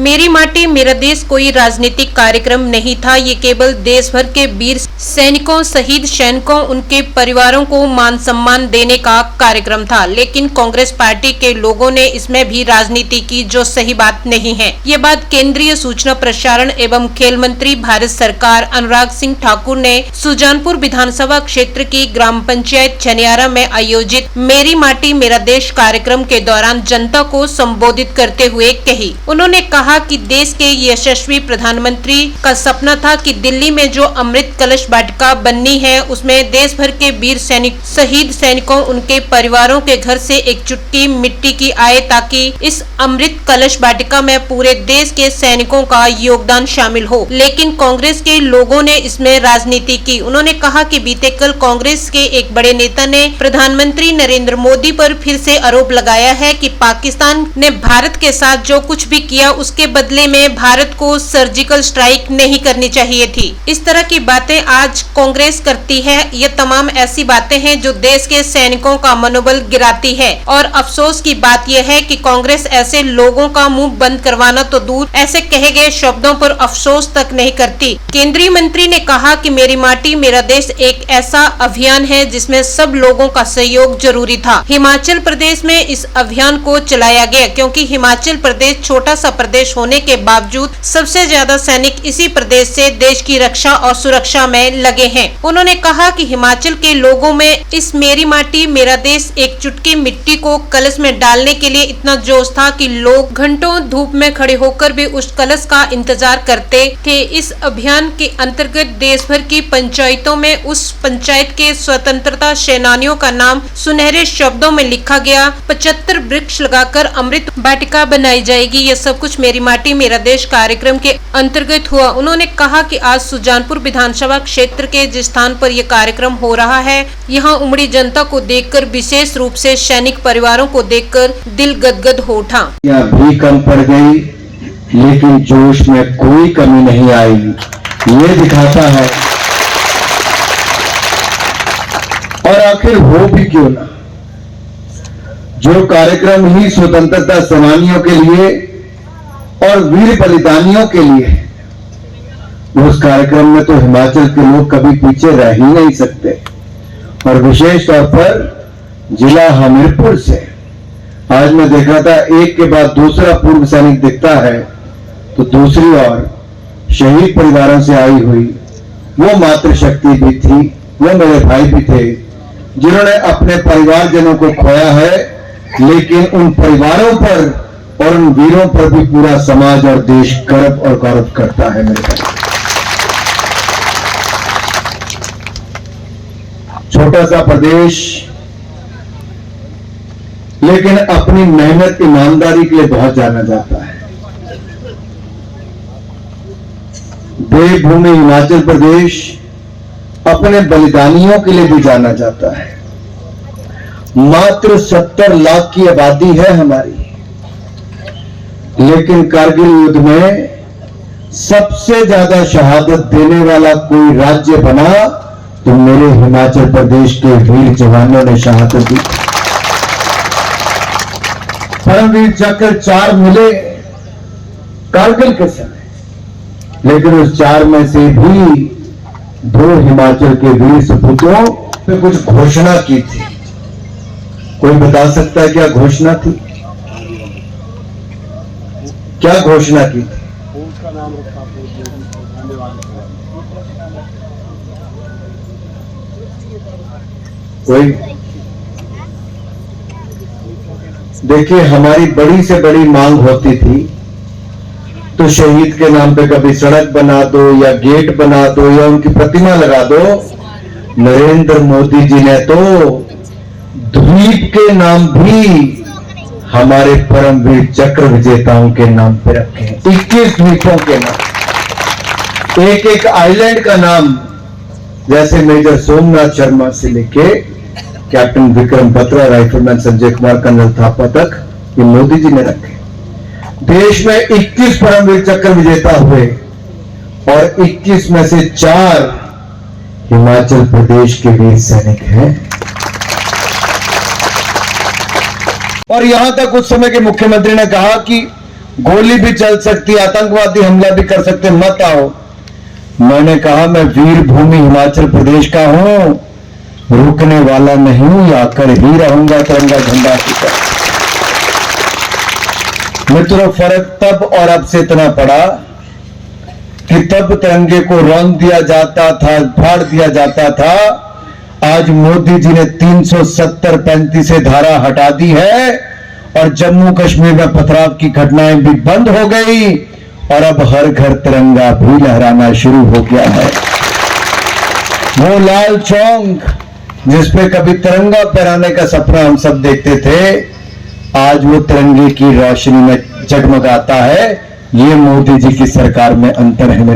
मेरी माटी मेरा देश कोई राजनीतिक कार्यक्रम नहीं था। ये केवल देश भर के वीर सैनिकों, शहीद सैनिकों, उनके परिवारों को मान सम्मान देने का कार्यक्रम था। लेकिन कांग्रेस पार्टी के लोगों ने इसमें भी राजनीति की, जो सही बात नहीं है। ये बात केंद्रीय सूचना प्रसारण एवं खेल मंत्री भारत सरकार अनुराग सिंह ठाकुर ने सुजानपुर विधानसभा क्षेत्र की ग्राम पंचायत छनियारा में आयोजित मेरी माटी मेरा देश कार्यक्रम के दौरान जनता को संबोधित करते हुए कही। उन्होंने कहा कि देश के यशस्वी प्रधानमंत्री का सपना था कि दिल्ली में जो अमृत कलश वाटिका बननी है, उसमें देश भर के वीर सैनिक, शहीद सैनिकों, उनके परिवारों के घर से एक चुटकी मिट्टी की आए, ताकि इस अमृत कलश वाटिका में पूरे देश के सैनिकों का योगदान शामिल हो। लेकिन कांग्रेस के लोगों ने इसमें राजनीति की। उन्होंने कहा कि बीते कल कांग्रेस के एक बड़े नेता ने प्रधानमंत्री नरेंद्र मोदी पर फिर से आरोप लगाया है कि पाकिस्तान ने भारत के साथ जो कुछ भी किया, उसके बदले में भारत को सर्जिकल स्ट्राइक नहीं करनी चाहिए थी। इस तरह की बातें आज कांग्रेस करती है। ये तमाम ऐसी बातें हैं जो देश के सैनिकों का मनोबल गिराती है। और अफसोस की बात यह है कि कांग्रेस ऐसे लोगों का मुंह बंद करवाना तो दूर, ऐसे कहे गए शब्दों पर अफसोस तक नहीं करती। केंद्रीय मंत्री ने कहा कि मेरी माटी मेरा देश एक ऐसा अभियान है जिसमें सब लोगों का सहयोग जरूरी था। हिमाचल प्रदेश में इस अभियान को चलाया गया क्योंकि हिमाचल प्रदेश छोटा सा प्रदेश होने के बावजूद सबसे ज्यादा सैनिक इसी प्रदेश से देश की रक्षा और सुरक्षा में लगे हैं। उन्होंने कहा कि हिमाचल के लोगों में इस मेरी माटी मेरा देश एक चुटकी मिट्टी को कलश में डालने के लिए इतना जोश था कि लोग घंटों धूप में खड़े होकर भी उस कलश का इंतजार करते थे। इस अभियान के अंतर्गत देश भर की पंचायतों में उस पंचायत के स्वतंत्रता सेनानियों का नाम सुनहरे शब्दों में लिखा गया। 75 वृक्ष लगाकर अमृत वाटिका बनाई जाएगी। ये सब कुछ मेरी माटी मेरा देश कार्यक्रम के अंतर्गत हुआ। उन्होंने कहा कि आज सुजानपुर विधानसभा क्षेत्र के जिस स्थान पर यह कार्यक्रम हो रहा है, यहाँ उमड़ी जनता को देखकर, विशेष रूप से सैनिक परिवारों को देखकर दिल गदगद हो उठा। भी कम पड़ गई, लेकिन जोश में कोई कमी नहीं आई। ये दिखाता है, और आखिर हो भी क्यों ना, जो कार्यक्रम ही स्वतंत्रता सेनानियों के लिए और वीर बलिदानियों के लिए, उस कार्यक्रम में तो हिमाचल के लोग कभी पीछे रह ही नहीं सकते। और विशेष तौर पर जिला हमीरपुर से आज मैं देख रहा था, एक के बाद दूसरा पूर्व सैनिक दिखता है, तो दूसरी ओर शहीद परिवारों से आई हुई वो मातृशक्ति भी थी, वो मेरे भाई भी थे जिन्होंने अपने परिवारजनों को खोया है। लेकिन उन परिवारों पर और उन वीरों पर भी पूरा समाज और देश गर्व और गौरव करता है। मेरे भाई, छोटा सा प्रदेश, लेकिन अपनी मेहनत, ईमानदारी के लिए बहुत जाना जाता है। देवभूमि हिमाचल प्रदेश अपने बलिदानियों के लिए भी जाना जाता है। मात्र 70 लाख की आबादी है हमारी, लेकिन कारगिल युद्ध में सबसे ज्यादा शहादत देने वाला कोई राज्य बना तो मेरे हिमाचल प्रदेश के वीर जवानों ने शहादत दी। परमवीर चक्र 4 मिले कारगिल के समय, लेकिन उस 4 में से भी 2 हिमाचल के वीर सपूतों ने कुछ घोषणा की थी। कोई बता सकता है क्या घोषणा थी? क्या घोषणा की थी? कोई? देखिए, हमारी बड़ी से बड़ी मांग होती थी तो शहीद के नाम पे कभी सड़क बना दो या गेट बना दो या उनकी प्रतिमा लगा दो। नरेंद्र मोदी जी ने तो द्वीप के नाम भी हमारे परमवीर चक्र विजेताओं के नाम पे रखे हैं। 21 द्वीपों के नाम, एक एक आइलैंड का नाम, जैसे मेजर सोमनाथ शर्मा से लेके captain Vikram Batra, rifleman Sanjay Kumar, colonel Thapa तक, ये मोदी जी ने रखे। देश में 21 परमवीर चक्र विजेता हुए और 21 में से 4 हिमाचल प्रदेश के वीर सैनिक हैं। और यहां तक उस समय के मुख्यमंत्री ने कहा कि गोली भी चल सकती, आतंकवादी हमला भी कर सकते, मत आओ। मैंने कहा मैं वीर भूमि हिमाचल प्रदेश का हूं, रुकने वाला नहीं, आकर ही रहूंगा तिरंगा झंडा लेकर। मित्रों, फर्क तब और अब से इतना पड़ा कि तब तिरंगे को रौंद दिया जाता था, फाड़ दिया जाता था। आज मोदी जी ने 370-35 धारा हटा दी है और जम्मू कश्मीर में पथराव की घटनाएं भी बंद हो गई और अब हर घर तिरंगा भी लहराना शुरू हो गया है। वो लाल चौक जिसपे कभी तिरंगा फहराने का सपना हम सब देखते थे, आज वो तिरंगे की रोशनी में जगमगाता है। ये मोदी जी की सरकार में अंतर है मेरे